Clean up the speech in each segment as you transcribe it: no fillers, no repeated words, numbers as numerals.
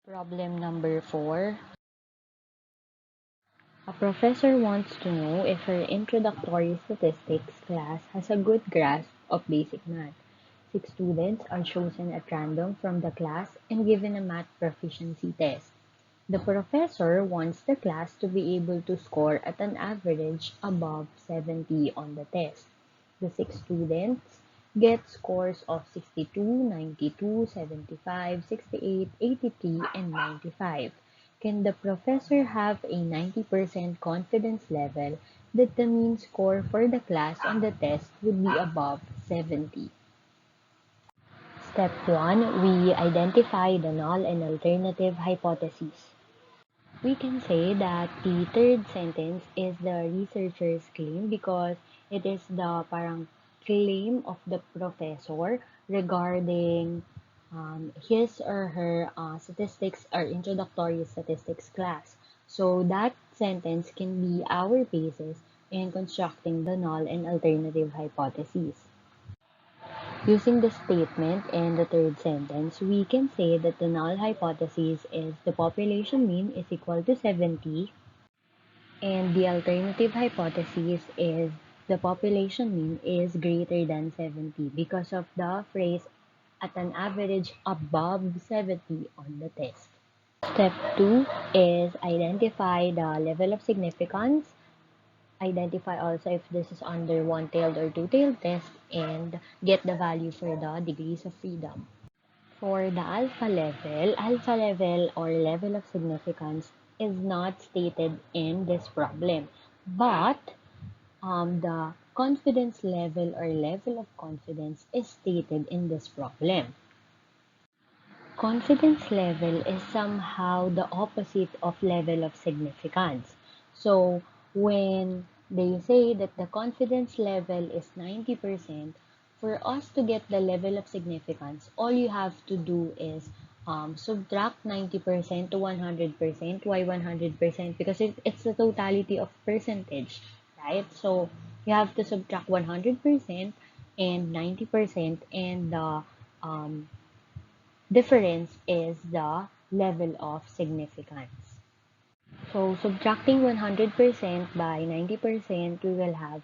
Problem number 4. A professor wants to know if her introductory statistics class has a good grasp of basic math. 6 students are chosen at random from the class and given a math proficiency test. The professor wants the class to be able to score at an average above 70 on the test. The 6 students get scores of 62, 92, 75, 68, 83, and 95. Can the professor have a 90% confidence level that the mean score for the class on the test would be above 70? Step 1. We identify the null and alternative hypotheses. We can say that the third sentence is the researcher's claim because it is the parang claim of the professor regarding his or her statistics or introductory statistics class. So that sentence can be our basis in constructing the null and alternative hypotheses. Using the statement in the third sentence, we can say that the null hypothesis is the population mean is equal to 70, and the alternative hypothesis is the population mean is greater than 70 because of the phrase at an average above 70 on the test. Step 2 is identify the level of significance. Identify also if this is under one-tailed or two-tailed test and get the value for the degrees of freedom. For the alpha level or level of significance is not stated in this problem, but the confidence level or level of confidence is stated in this problem. Confidence level is somehow the opposite of level of significance. So when they say that the confidence level is 90%, for us to get the level of significance, all you have to do is subtract 90% to 100%. Why 100%? Because it's the totality of percentage, right? So you have to subtract 100% and 90%, and the difference is the level of significance. So subtracting 100% by 90%, we will have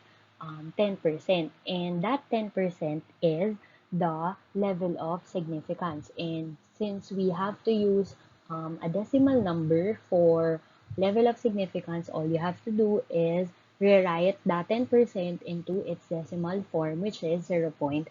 10%. And that 10% is the level of significance. And since we have to use a decimal number for level of significance, all you have to do is rewrite that 10% into its decimal form, which is 0.10.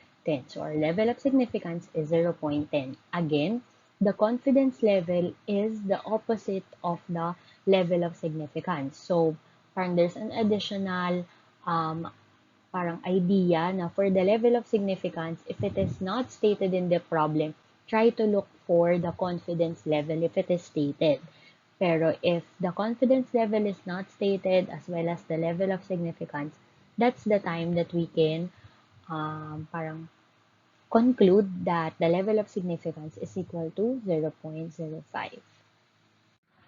So our level of significance is 0.10. Again, the confidence level is the opposite of the level of significance. So, parang there's an additional parang idea na for the level of significance, if it is not stated in the problem, try to look for the confidence level if it is stated. Pero if the confidence level is not stated as well as the level of significance, that's the time that we can parang conclude that the level of significance is equal to 0.05.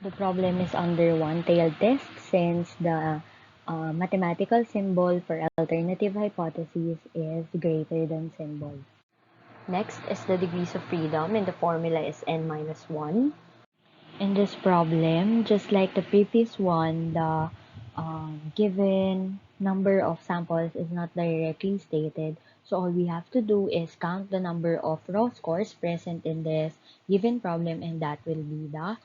The problem is under one-tailed test since the mathematical symbol for alternative hypotheses is greater than symbol. Next is the degrees of freedom, and the formula is n minus 1. In this problem, just like the previous one, the given number of samples is not directly stated. So all we have to do is count the number of raw scores present in this given problem, and that will be the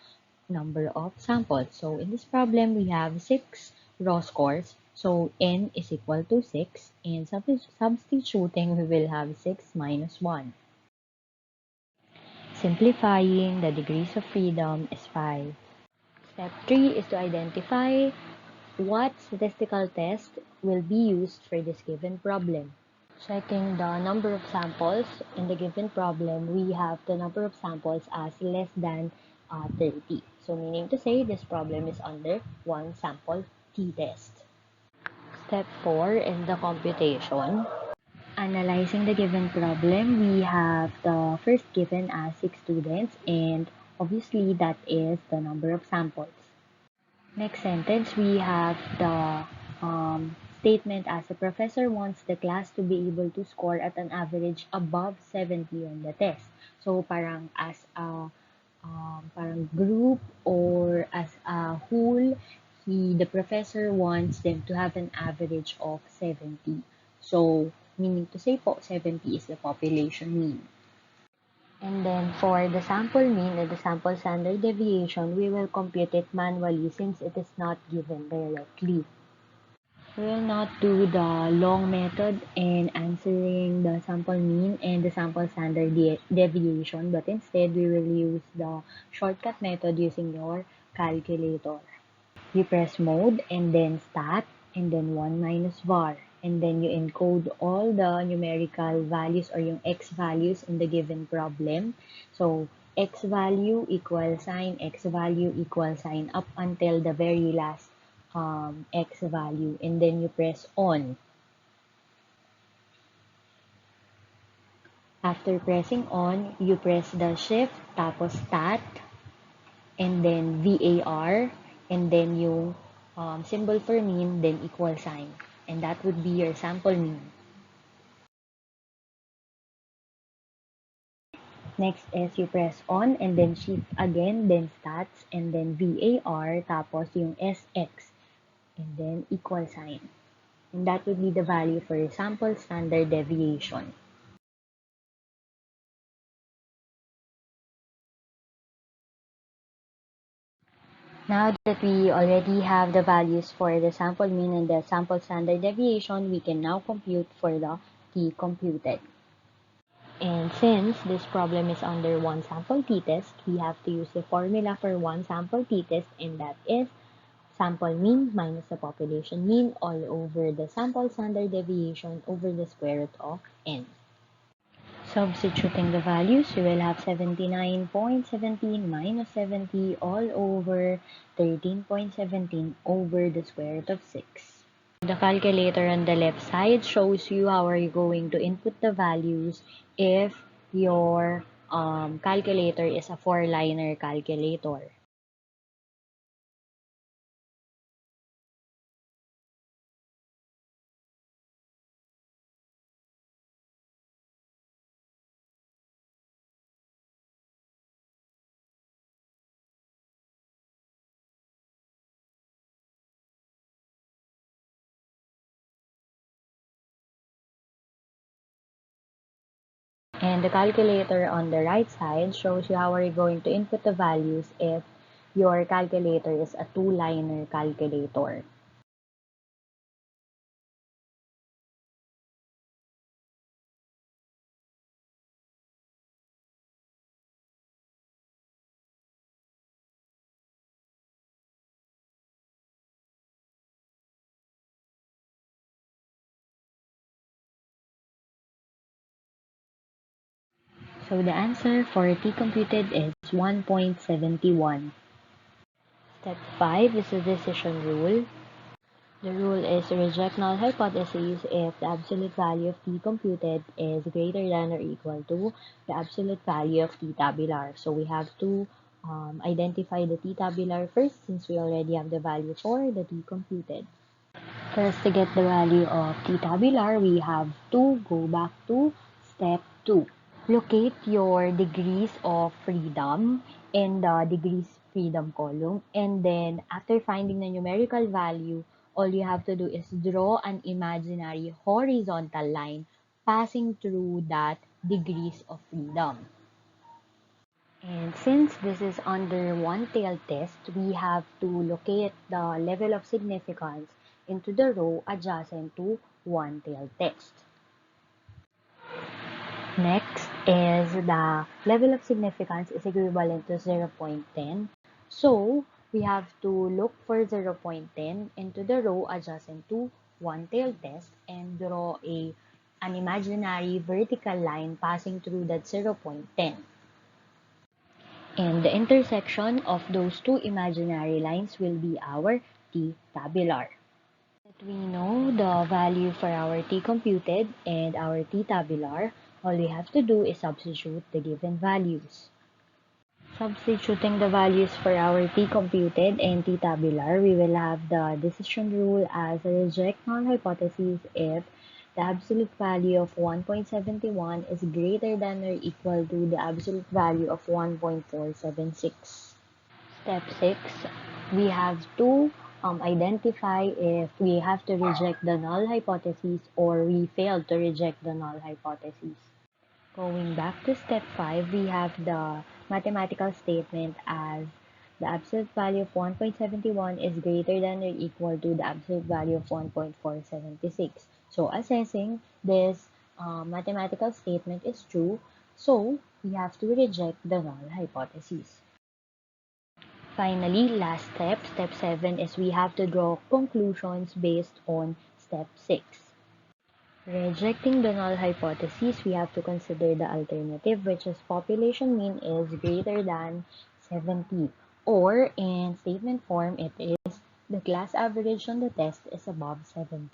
number of samples. So in this problem, we have 6 raw scores. So n is equal to 6, and substituting, we will have 6 minus 1. Simplifying, the degrees of freedom is 5. Step 3 is to identify what statistical test will be used for this given problem. Checking the number of samples in the given problem, we have the number of samples as less than 30. So meaning to say this problem is under one sample t-test. Step 4 is the computation. Analyzing the given problem, we have the first given as 6 students, and obviously that is the number of samples. Next sentence, we have the statement as the professor wants the class to be able to score at an average above 70 on the test. So parang as a parang group or as a whole, the professor wants them to have an average of 70. So, meaning to say po, 70 is the population mean. And then for the sample mean and the sample standard deviation, we will compute it manually since it is not given directly. We will not do the long method in answering the sample mean and the sample standard deviation, but instead we will use the shortcut method using your calculator. You press mode and then stat and then 1 minus var. And then you encode all the numerical values or yung x values in the given problem. So, x value equal sign, x value equal sign up until the very last x value. And then you press on. After pressing on, you press the shift, tapos stat, and then VAR, and then yung symbol for mean, then equal sign. And that would be your sample mean. Next is you press on and then shift again, then stats, and then VAR, tapos yung SX, and then equal sign. And that would be the value for your sample standard deviation. Now that we already have the values for the sample mean and the sample standard deviation, we can now compute for the t computed. And since this problem is under one sample t-test, we have to use the formula for one sample t-test, and that is sample mean minus the population mean all over the sample standard deviation over the square root of n. Substituting the values, we will have 79.17 minus 70 all over 13.17 over the square root of 6. The calculator on the left side shows you how are you going to input the values if your calculator is a four-liner calculator. And the calculator on the right side shows you how are you going to input the values if your calculator is a two-liner calculator. So the answer for t computed is 1.71. Step 5 is the decision rule. The rule is to reject null hypotheses if the absolute value of t computed is greater than or equal to the absolute value of t tabular. So we have to identify the t tabular first since we already have the value for the t computed. For us to get the value of t tabular, we have to go back to step 2. Locate your degrees of freedom in the degrees freedom column, and then after finding the numerical value, all you have to do is draw an imaginary horizontal line passing through that degrees of freedom. And since this is under one-tailed test, we have to locate the level of significance into the row adjacent to one-tailed test. Next is the level of significance is equivalent to 0.10. So, we have to look for 0.10 into the row adjacent to one-tailed test and draw an imaginary vertical line passing through that 0.10. And the intersection of those two imaginary lines will be our t tabular. That we know the value for our t computed and our t tabular, all we have to do is substitute the given values. Substituting the values for our t computed and t tabular, we will have the decision rule as a reject null hypothesis if the absolute value of 1.71 is greater than or equal to the absolute value of 1.476. Step 6, we have to identify if we have to reject the null hypothesis or we failed to reject the null hypothesis. Going back to step 5, we have the mathematical statement as the absolute value of 1.71 is greater than or equal to the absolute value of 1.476. So assessing this mathematical statement is true, so we have to reject the null hypothesis. Finally, last step, step 7, is we have to draw conclusions based on step 6. Rejecting the null hypothesis, we have to consider the alternative, which is population mean is greater than 70, or in statement form, it is the class average on the test is above 70.